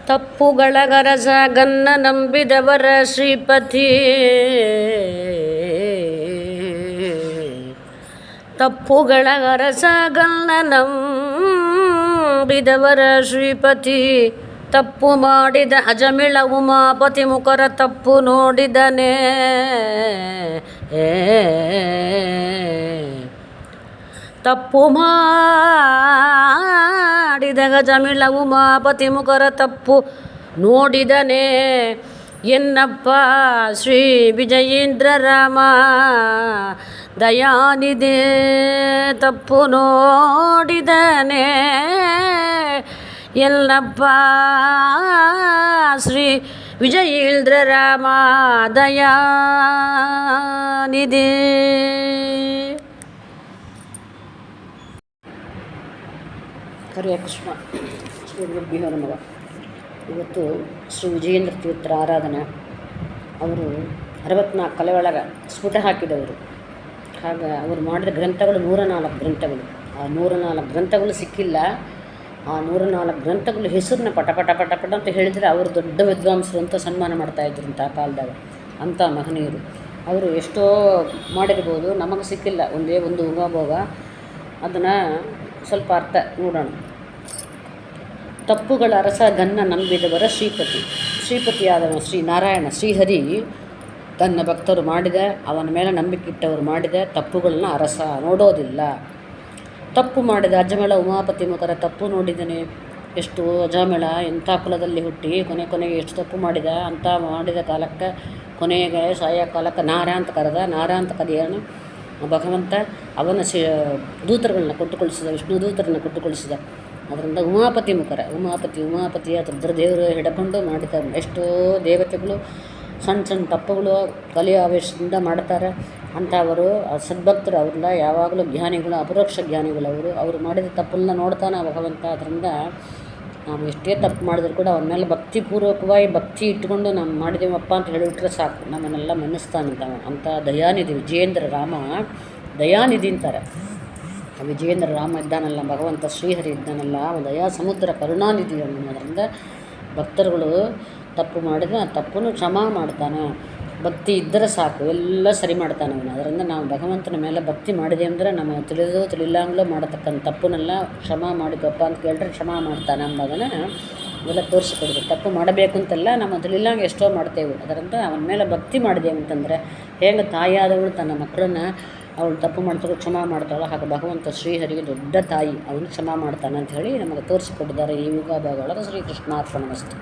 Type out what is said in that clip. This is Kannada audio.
ತಪ್ಪುಗಳ ಗರಸ ಗನ್ನ ನಂಬಿದವರ ಶ್ರೀಪತಿ, ತಪ್ಪುಗಳ ಗರಸ ಗನ್ನ ನಂಬಿದವರ ಶ್ರೀಪತಿ, ತಪ್ಪು ಮಾಡಿದ ಅಜಮಿಳ ಉಮಾಪತಿ ಮುಖರ ತಪ್ಪು ನೋಡಿದನೇ. ತಪ್ಪು ಮಾಡಿದ ಗಜಮಿಳ ಉಮಾಪತಿ ಮುಖರ ತಪ್ಪು ನೋಡಿದನೇ. ಎನ್ನಪ್ಪ ಶ್ರೀ ವಿಜಯೇಂದ್ರ ರಾಮ ದಯಾನಿಧಿ ತಪ್ಪು ನೋಡಿದನೇ. ಎಲ್ಲಪ್ಪ ಶ್ರೀ ವಿಜಯೇಂದ್ರ ರಾಮ ದಯಾನಿಧಿ. ಹರೇ ಕೃಷ್ಣ. ಶ್ರೀ ಗುರುಭ್ಯೋ ನಮಃ. ಇವತ್ತು ಶ್ರೀ ವಿಜಯೇಂದ್ರ ತೀರ್ಥರ ಆರಾಧನೆ. ಅವರು 64 ಕಲೆ ಒಳಗೆ ಸ್ಫುಟ ಹಾಕಿದವರು. ಹಾಗೆ ಅವರು ಮಾಡಿದ ಗ್ರಂಥಗಳು 104 ಗ್ರಂಥಗಳು. ಆ 104 ಗ್ರಂಥಗಳು ಸಿಕ್ಕಿಲ್ಲ. ಆ 104 ಗ್ರಂಥಗಳು ಹೆಸರನ್ನ ಪಟ ಪಟ ಪಟ ಪಟ ಅಂತ ಹೇಳಿದರೆ ಅವರು ದೊಡ್ಡ ವಿದ್ವಾಂಸರು ಅಂತ ಸನ್ಮಾನ ಮಾಡ್ತಾಯಿದ್ರು ಅಂತ ಆ ಕಾಲದಾಗ. ಅಂಥ ಮಹನೀಯರು ಅವರು. ಎಷ್ಟೋ ಮಾಡಿರ್ಬೋದು, ನಮಗೆ ಸಿಕ್ಕಿಲ್ಲ. ಒಂದೇ ಒಂದು ಉಗಾಭೋಗ. ಅದನ್ನು ಸ್ವಲ್ಪ ಅರ್ಥ ನೋಡೋಣ. ತಪ್ಪುಗಳ ಅರಸ ಗನ್ನ ನಂಬಿದವರ ಶ್ರೀಪತಿ. ಶ್ರೀಪತಿಯಾದವ ಶ್ರೀನಾರಾಯಣ ಶ್ರೀಹರಿ ತನ್ನ ಭಕ್ತರು ಮಾಡಿದ, ಅವನ ಮೇಲೆ ನಂಬಿಕಿಟ್ಟವರು ಮಾಡಿದ ತಪ್ಪುಗಳನ್ನ ಅರಸ ನೋಡೋದಿಲ್ಲ. ತಪ್ಪು ಮಾಡಿದ ಅಜಮೇಳ ಉಮಾಪತಿ ಮುಖರ ತಪ್ಪು ನೋಡಿದನೇ. ಎಷ್ಟು ಅಜಮೇಳ ಎಂಥ ಕುಲದಲ್ಲಿ ಹುಟ್ಟಿ ಕೊನೆಗೆ ಎಷ್ಟು ತಪ್ಪು ಮಾಡಿದ. ಅಂತ ಮಾಡಿದ ಕಾಲಕ್ಕೆ ಕೊನೆಗೆ ಸಾಯ ಕಾಲಕ್ಕೆ ನಾರ ಅಂತ ಕರೆದ. ನಾರ ಅಂತ ಕರೆಯೋಣ ಭಗವಂತ ಅವನ ದೂತರುಗಳನ್ನ ಕೊಟ್ಟುಕೊಳಿಸಿದ, ವಿಷ್ಣು ದೂತರನ್ನು ಕೊಟ್ಟುಕೊಳಿಸಿದ. ಅದರಿಂದ ಉಮಾಪತಿ ಉಮಾಪತಿ ಅದ್ರ ದೇವರು ಹಿಡ್ಕೊಂಡು ಮಾಡಿದ. ಎಷ್ಟೋ ದೇವತೆಗಳು ಸಣ್ಣ ತಪ್ಪುಗಳು ಕಲಿಯ ಆವೇಶದಿಂದ ಮಾಡ್ತಾರೆ. ಅಂಥವರು ಸದ್ಭಕ್ತರು. ಅವ್ರನ್ನ ಯಾವಾಗಲೂ ಜ್ಞಾನಿಗಳು, ಅಪರೋಕ್ಷ ಜ್ಞಾನಿಗಳು. ಅವರು ಮಾಡಿದ ತಪ್ಪನ್ನ ನೋಡ್ತಾನೆ ಭಗವಂತ. ಅದರಿಂದ ನಾವು ಎಷ್ಟೇ ತಪ್ಪು ಮಾಡಿದ್ರು ಕೂಡ ಅವನ ಮೇಲೆ ಭಕ್ತಿಪೂರ್ವಕವಾಗಿ ಭಕ್ತಿ ಇಟ್ಕೊಂಡು ನಾವು ಮಾಡಿದೇವಪ್ಪ ಅಂತ ಹೇಳಿಬಿಟ್ರೆ ಸಾಕು, ನಮ್ಮನ್ನೆಲ್ಲ ಮನ್ನಿಸ್ತಾನಂತ. ಅಂಥ ದಯಾನಿಧಿ ವಿಜಯೇಂದ್ರ ರಾಮ ದಯಾನಿಧಿ ಅಂತಾರೆ. ವಿಜಯೇಂದ್ರ ರಾಮ ಇದ್ದಾನಲ್ಲ, ಭಗವಂತ ಶ್ರೀಹರಿ ಇದ್ದಾನಲ್ಲ, ದಯಾ ಸಮುದ್ರ ಕರುಣಾನಿಧಿ ಅವನು. ಅದರಿಂದ ಭಕ್ತರುಗಳು ತಪ್ಪು ಮಾಡಿದರೆ ಆ ತಪ್ಪನ್ನು ಕ್ಷಮಾ ಮಾಡ್ತಾನೆ. ಭಕ್ತಿ ಇದ್ದರೆ ಸಾಕು, ಎಲ್ಲ ಸರಿ ಮಾಡ್ತಾನೆ ಅವನು. ಅದರಿಂದ ನಾವು ಭಗವಂತನ ಮೇಲೆ ಭಕ್ತಿ ಮಾಡಿದೆ ಅಂದರೆ ನಮ್ಮ ತಿಳಿಲ್ಲಾಂಗ್ಲೂ ಮಾಡತಕ್ಕಂಥ ತಪ್ಪನ್ನೆಲ್ಲ ಕ್ಷಮಾ ಮಾಡಿಕಪ್ಪ ಅಂತ ಕೇಳಿದ್ರೆ ಕ್ಷಮಾ ಮಾಡ್ತಾನೆ ಅಂಬದನ್ನು ಇವೆಲ್ಲ ತೋರಿಸಿಕೊಡ್ಬೇಕು. ತಪ್ಪು ಮಾಡಬೇಕು ಅಂತೆಲ್ಲ ನಮ್ಮ ತಿಳಿಲ್ಲಾಂಗೆ ಎಷ್ಟೋ ಮಾಡ್ತೇವೆ. ಅದರಿಂದ ಅವನ ಮೇಲೆ ಭಕ್ತಿ ಮಾಡಿದೆವು ಅಂತಂದರೆ, ಹೇಗೆ ತಾಯಿಯಾದವಳು ತನ್ನ ಮಕ್ಕಳನ್ನು ಅವಳು ತಪ್ಪು ಮಾಡ್ತಾಳು ಕ್ಷಮಾ ಮಾಡ್ತಾಳು, ಹಾಗೆ ಭಗವಂತ ಶ್ರೀಹರಿಗೆ ದೊಡ್ಡ ತಾಯಿ, ಅವನು ಕ್ಷಮಾ ಮಾಡ್ತಾನೆ ಅಂತ ಹೇಳಿ ನಮಗೆ ತೋರಿಸಿಕೊಟ್ಟಿದ್ದಾರೆ ಈ ಯುಗಾಭಾಗ ಒಳಗೆ. ಶ್ರೀಕೃಷ್ಣಾರ್ಪಣಮಸ್ತು.